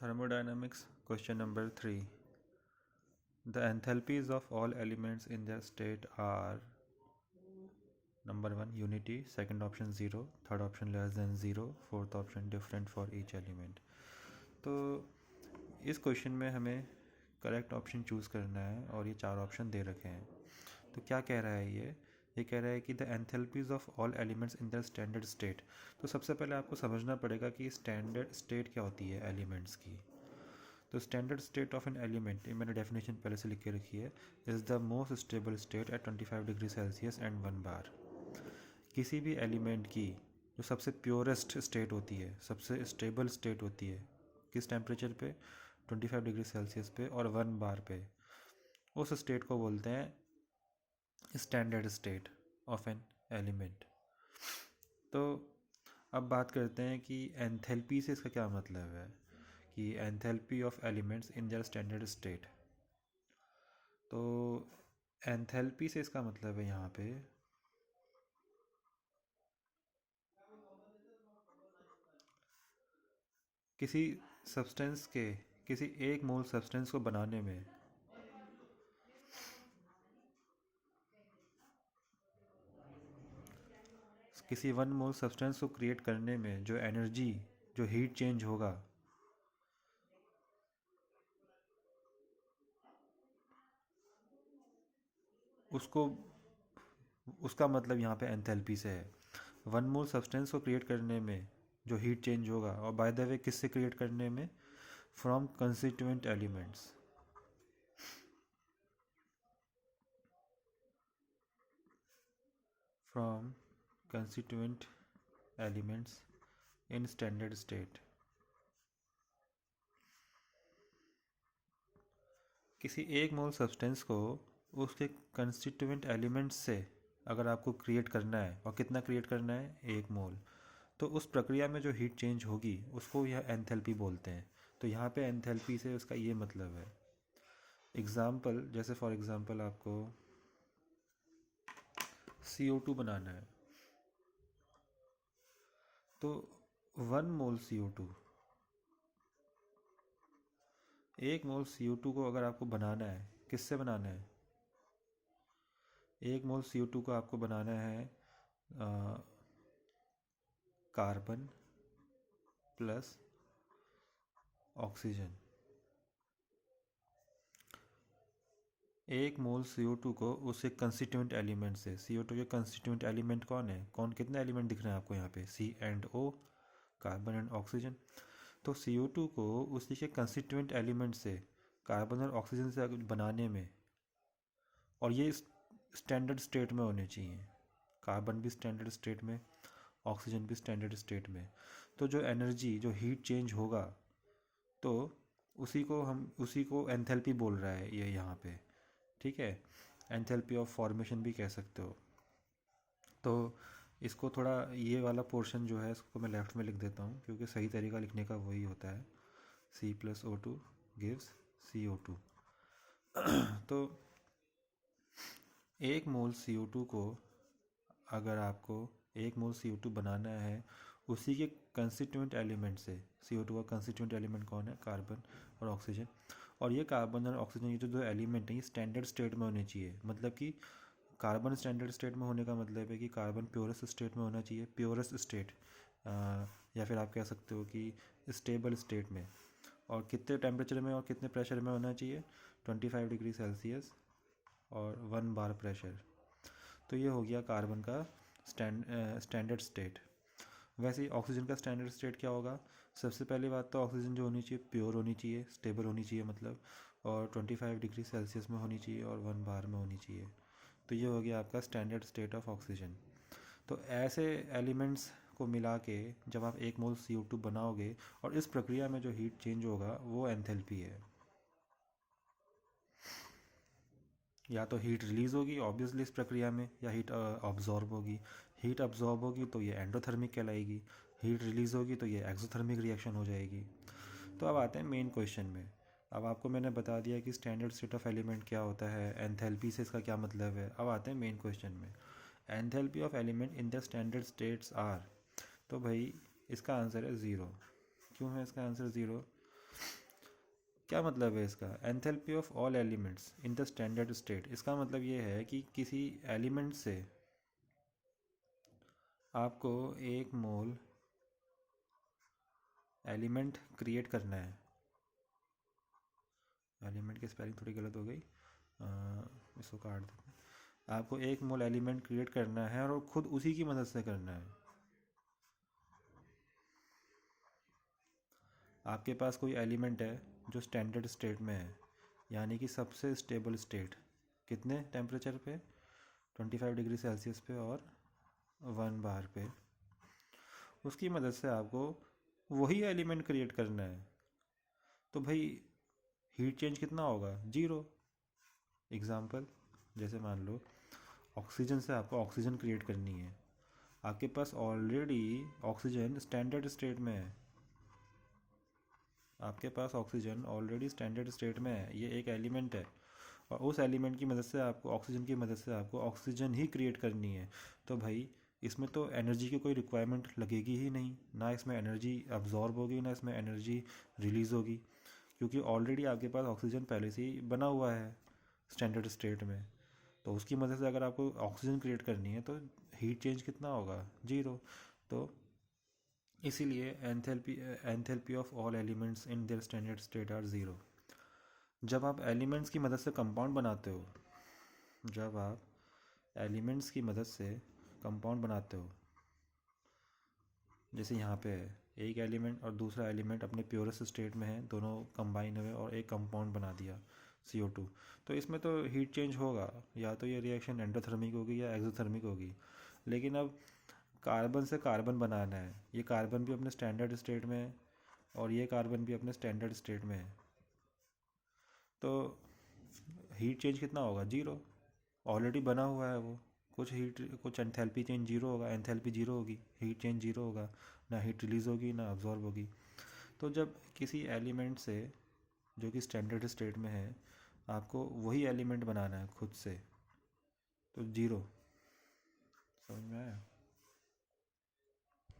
Thermodynamics question number 3. The enthalpies of all elements in their state are number 1 unity, second option 0, third option less than 0, fourth option different for each element. तो इस question में हमें correct option choose करना है और ये 4 option दे रखे हैं. तो क्या कह रहा है ये कह रहा है कि the enthalpies of all elements in the standard state. तो सबसे पहले आपको समझना पड़ेगा कि स्टैंडर्ड स्टेट क्या होती है एलिमेंट्स की. तो standard state of an element, ये मैंने डेफिनेशन पहले से लिख के रखी है, is the most stable state at 25 degree Celsius and 1 bar. किसी भी एलिमेंट की जो सबसे प्योरेस्ट स्टेट होती है, सबसे स्टेबल स्टेट होती है, किस टेम्परेचर पे? 25 डिग्री सेल्सियस पे और 1 बार पे. उस स्टेट को बोलते हैं standard state of an element. तो अब बात करते हैं कि एंथैल्पी से इसका क्या मतलब है कि enthalpy of elements in their standard state. तो एंथैल्पी से इसका मतलब है यहाँ पे किसी सब्सटेंस के, किसी एक मोल सब्सटेंस को बनाने में किसी 1 मोल सब्सटेंस को क्रिएट करने में जो एनर्जी, जो हीट चेंज होगा, उसको, उसका मतलब यहाँ पे एंथैल्पी से है. 1 मोल सब्सटेंस को क्रिएट करने में जो हीट चेंज होगा, और बाय द वे किससे क्रिएट करने में? From constituent elements. From constituent elements in standard state. किसी एक मोल सब्सटेंस को उसके कंस्टिट्यूएंट एलिमेंट्स से अगर आपको क्रिएट करना है, और कितना क्रिएट करना है? 1 मोल. तो उस प्रक्रिया में जो हीट चेंज होगी उसको यह एंथैल्पी बोलते हैं. तो यहाँ पे एंथैल्पी से उसका ये मतलब है. एग्ज़ाम्पल, जैसे फॉर एग्ज़ाम्पल आपको CO2 बनाना है, तो 1 मोल CO2, 1 मोल CO2 को अगर आपको बनाना है, किससे बनाना है? 1 मोल CO2 को आपको बनाना है कार्बन प्लस ऑक्सीजन. 1 मोल CO2 को उसके कंस्टिट्यूएंट एलिमेंट से, CO2 के कंस्टिट्यूएंट एलिमेंट कौन है? कितने एलिमेंट दिख रहे हैं आपको यहाँ पे? C&O, carbon and oxygen. तो CO2 को उसी के कंस्टिट्यूएंट एलिमेंट से, कार्बन और ऑक्सीजन से बनाने में, और ये स्टैंडर्ड स्टेट में होने चाहिए, कार्बन भी स्टैंडर्ड स्टेट में, ऑक्सीजन भी स्टैंडर्ड स्टेट में. तो जो एनर्जी, जो हीट चेंज होगा, तो उसी को एंथैल्पी बोल रहा है ये यहाँ पे. ठीक है, एंथैल्पी ऑफ फॉर्मेशन भी कह सकते हो. तो इसको थोड़ा, ये वाला पोर्शन जो है इसको मैं लेफ़्ट में लिख देता हूँ, क्योंकि सही तरीका लिखने का वही होता है. C+O2 gives CO2. तो 1 मोल CO2 को, अगर आपको 1 मोल CO2 बनाना है उसी के कंस्टिट्यूएंट एलिमेंट से, CO2 का कंस्टिट्यूएंट एलिमेंट कौन है? कार्बन और ऑक्सीजन. और ये कार्बन और ऑक्सीजन, ये जो दो एलिमेंट हैं, ये स्टैंडर्ड स्टेट में होने चाहिए. मतलब कि कार्बन स्टैंडर्ड स्टेट में होने का मतलब है कि कार्बन प्योरेस्ट स्टेट में होना चाहिए, प्योरेस्ट स्टेट, या फिर आप कह सकते हो कि स्टेबल स्टेट में. और कितने टेम्परेचर में और कितने प्रेशर में होना चाहिए? 25 डिग्री सेल्सियस और 1 बार प्रेशर. तो ये हो गया कार्बन का स्टैंडर्ड स्टेट. वैसे ही ऑक्सीजन का स्टैंडर्ड स्टेट क्या होगा? सबसे पहली बात तो ऑक्सीजन जो होनी चाहिए प्योर होनी चाहिए, स्टेबल होनी चाहिए मतलब, और 25 डिग्री सेल्सियस में होनी चाहिए और 1 बार में होनी चाहिए. तो ये हो गया आपका स्टैंडर्ड स्टेट ऑफ ऑक्सीजन. तो ऐसे एलिमेंट्स को मिला के जब आप 1 मोल CO2 बनाओगे, और इस प्रक्रिया में जो हीट चेंज होगा वो एंथैल्पी है. या तो हीट रिलीज़ होगी ऑब्वियसली इस प्रक्रिया में, या हीट ऑब्जॉर्ब होगी. हीट ऑब्जॉर्ब होगी तो ये एंडोथर्मिक कहलाएगी, हीट रिलीज़ होगी तो ये एक्सोथर्मिक रिएक्शन हो जाएगी. तो अब आते हैं मेन क्वेश्चन में. अब आपको मैंने बता दिया कि स्टैंडर्ड स्टेट ऑफ एलिमेंट क्या होता है, एंथैल्पी से इसका क्या मतलब है. अब आते हैं मेन क्वेश्चन में. Enthalpy of element in the standard states are. तो भाई इसका आंसर है 0. क्यों है इसका आंसर 0? क्या मतलब है इसका? Enthalpy of all elements in the standard state, इसका मतलब ये है कि किसी एलिमेंट से आपको एक मोल एलिमेंट क्रिएट करना है। एलिमेंट की स्पेलिंग थोड़ी गलत हो गई, इसको काट देते हैं। आपको एक मोल एलिमेंट क्रिएट करना है और खुद उसी की मदद से करना है। आपके पास कोई एलिमेंट है जो स्टैंडर्ड स्टेट में है, यानी कि सबसे स्टेबल स्टेट, कितने टेम्परेचर पे? 25 डिग्री सेल्सियस पे और 1 बार पे। उसकी मदद से आपको वही एलिमेंट क्रिएट करना है। तो भाई हीट चेंज कितना होगा? 0। एग्जाम्पल, जैसे मान लो ऑक्सीजन से आपको ऑक्सीजन क्रिएट करनी है। आपके पास ऑलरेडी ऑक्सीजन स्टैंडर्ड स्टेट में है। आपके पास ऑक्सीजन ऑलरेडी स्टैंडर्ड स्टेट में है, ये एक एलिमेंट है, और उस एलिमेंट की मदद से आपको, ऑक्सीजन की मदद से आपको ऑक्सीजन ही क्रिएट करनी है। तो भाई इसमें तो एनर्जी की कोई रिक्वायरमेंट लगेगी ही नहीं, ना इसमें एनर्जी अब्जॉर्ब होगी, ना इसमें एनर्जी रिलीज़ होगी, क्योंकि ऑलरेडी आपके पास ऑक्सीजन पहले से ही बना हुआ है स्टैंडर्ड स्टेट में। तो उसकी मदद से अगर आपको ऑक्सीजन क्रिएट करनी है तो हीट चेंज कितना होगा? 0। तो इसीलिए enthalpy of all elements in their standard state are 0। जब आप एलिमेंट्स की मदद से कंपाउंड बनाते हो, जब आप एलिमेंट्स की मदद से कंपाउंड बनाते हो, जैसे यहाँ पे है, एक एलिमेंट और दूसरा एलिमेंट अपने प्योरेस्ट स्टेट में है, दोनों कंबाइन हुए और एक कंपाउंड बना दिया CO2, तो इसमें तो हीट चेंज होगा, या तो ये रिएक्शन एंडोथर्मिक होगी या एक्सोथर्मिक होगी। लेकिन अब कार्बन से कार्बन बनाना है, ये कार्बन भी अपने स्टैंडर्ड स्टेट में है और ये कार्बन भी अपने स्टैंडर्ड स्टेट में है, तो हीट चेंज कितना होगा? 0। ऑलरेडी बना हुआ है वो, कुछ एंथैल्पी चेंज 0 होगा, एंथैल्पी 0 होगी, हीट चेंज 0 होगा, ना हीट रिलीज़ होगी ना अब्जॉर्ब होगी। तो जब किसी एलिमेंट से जो कि स्टैंडर्ड स्टेट में है आपको वही एलिमेंट बनाना है खुद से, तो 0। समझ में आया?